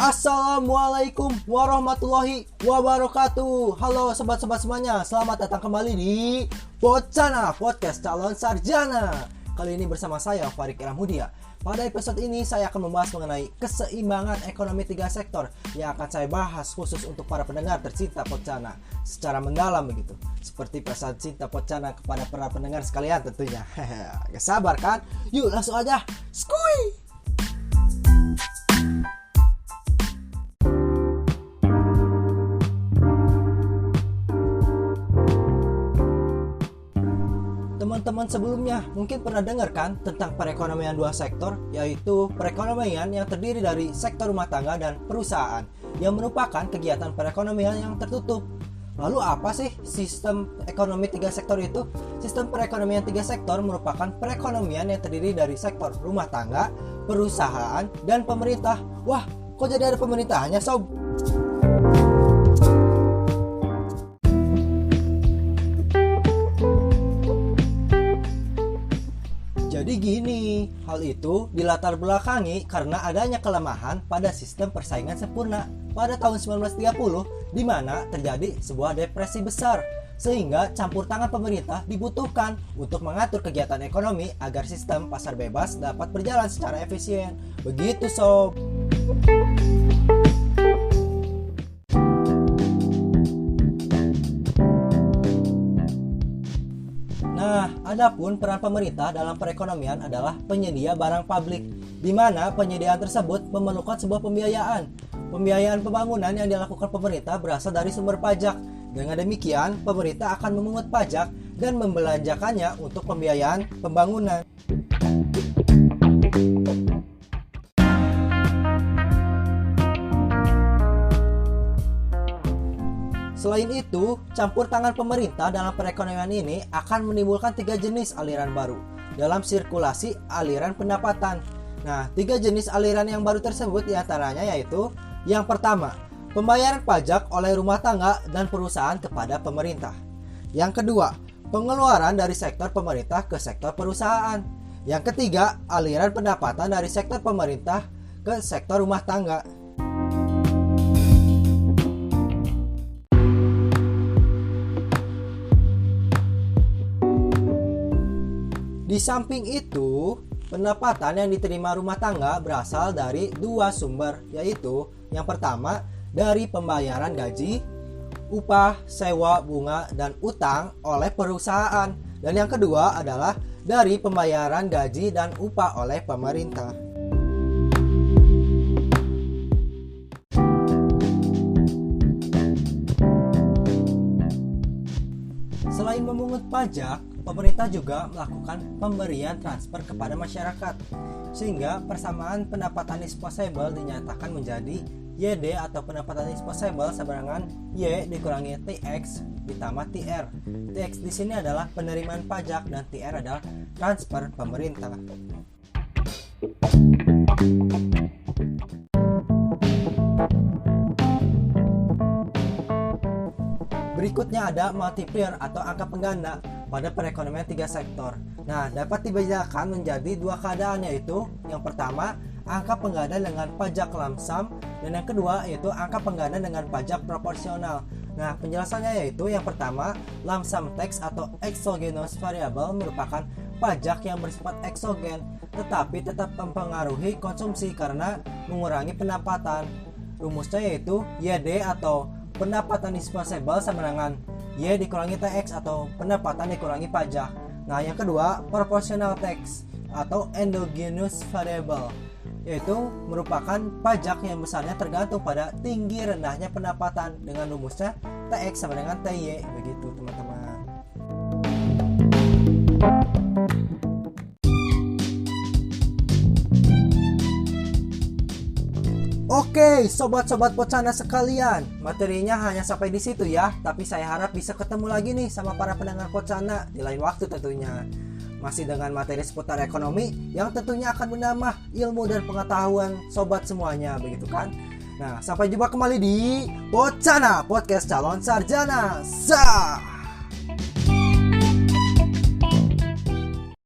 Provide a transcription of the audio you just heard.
Assalamualaikum warahmatullahi wabarakatuh. Halo sobat-sobat semuanya, selamat datang kembali di Pocana, podcast calon sarjana. Kali ini bersama saya Farik Ramhudia. Pada episode ini saya akan membahas mengenai keseimbangan ekonomi 3 sektor yang akan saya bahas khusus untuk para pendengar tercinta Pocana secara mendalam begitu. Seperti perasaan cinta Pocana kepada para pendengar sekalian tentunya. Gak sabar kan? Yuk langsung aja. Skuy! Teman-teman sebelumnya mungkin pernah dengar kan tentang perekonomian 2 sektor, yaitu perekonomian yang terdiri dari sektor rumah tangga dan perusahaan yang merupakan kegiatan perekonomian yang tertutup. Lalu apa sih sistem ekonomi 3 sektor itu? Sistem perekonomian 3 sektor merupakan perekonomian yang terdiri dari sektor rumah tangga, perusahaan, dan pemerintah. Wah, kok jadi ada pemerintahnya, sob? Jadi gini, hal itu dilatar belakangi karena adanya kelemahan pada sistem persaingan sempurna pada tahun 1930 di mana terjadi sebuah depresi besar sehingga campur tangan pemerintah dibutuhkan untuk mengatur kegiatan ekonomi agar sistem pasar bebas dapat berjalan secara efisien. Begitu sob. Nah, adapun peran pemerintah dalam perekonomian adalah penyedia barang publik, di mana penyediaan tersebut memerlukan sebuah pembiayaan. Pembiayaan pembangunan yang dilakukan pemerintah berasal dari sumber pajak. Dengan demikian, pemerintah akan memungut pajak dan membelanjakannya untuk pembiayaan pembangunan. Selain itu, campur tangan pemerintah dalam perekonomian ini akan menimbulkan 3 jenis aliran baru dalam sirkulasi aliran pendapatan. Nah, 3 jenis aliran yang baru tersebut diantaranya yaitu yang pertama, pembayaran pajak oleh rumah tangga dan perusahaan kepada pemerintah. Yang kedua, pengeluaran dari sektor pemerintah ke sektor perusahaan. Yang ketiga, aliran pendapatan dari sektor pemerintah ke sektor rumah tangga. Di samping itu, pendapatan yang diterima rumah tangga berasal dari 2 sumber, yaitu yang pertama dari pembayaran gaji, upah, sewa, bunga, dan utang oleh perusahaan. Dan yang kedua adalah dari pembayaran gaji dan upah oleh pemerintah. Selain memungut pajak, pemerintah juga melakukan pemberian transfer kepada masyarakat, sehingga persamaan pendapatan disposable dinyatakan menjadi YD atau pendapatan disposable sama dengan Y dikurangi TX ditambah TR. TX di sini adalah penerimaan pajak dan TR adalah transfer pemerintah. Berikutnya ada multiplier atau angka pengganda pada perekonomian 3 sektor. Nah, dapat dibedakan menjadi 2 keadaan, yaitu yang pertama, angka pengganda dengan pajak lump sum, dan yang kedua yaitu angka pengganda dengan pajak proporsional. Nah, penjelasannya yaitu yang pertama, lump sum tax atau exogenous variable merupakan pajak yang bersifat eksogen tetapi tetap mempengaruhi konsumsi karena mengurangi pendapatan. Rumusnya yaitu YD atau pendapatan disposable sama dengan Y dikurangi TX atau pendapatan dikurangi pajak. Nah, yang kedua, proportional tax atau endogenous variable, yaitu merupakan pajak yang besarnya tergantung pada tinggi rendahnya pendapatan dengan rumusnya TX sama dengan TY. Begitu teman-teman. Oke, sobat-sobat Pocana sekalian, materinya hanya sampai di situ ya. Tapi saya harap bisa ketemu lagi nih sama para pendengar Pocana di lain waktu tentunya. Masih dengan materi seputar ekonomi yang tentunya akan menambah ilmu dan pengetahuan sobat semuanya, begitu kan? Nah, sampai jumpa kembali di Pocana, podcast calon sarjana. Sah!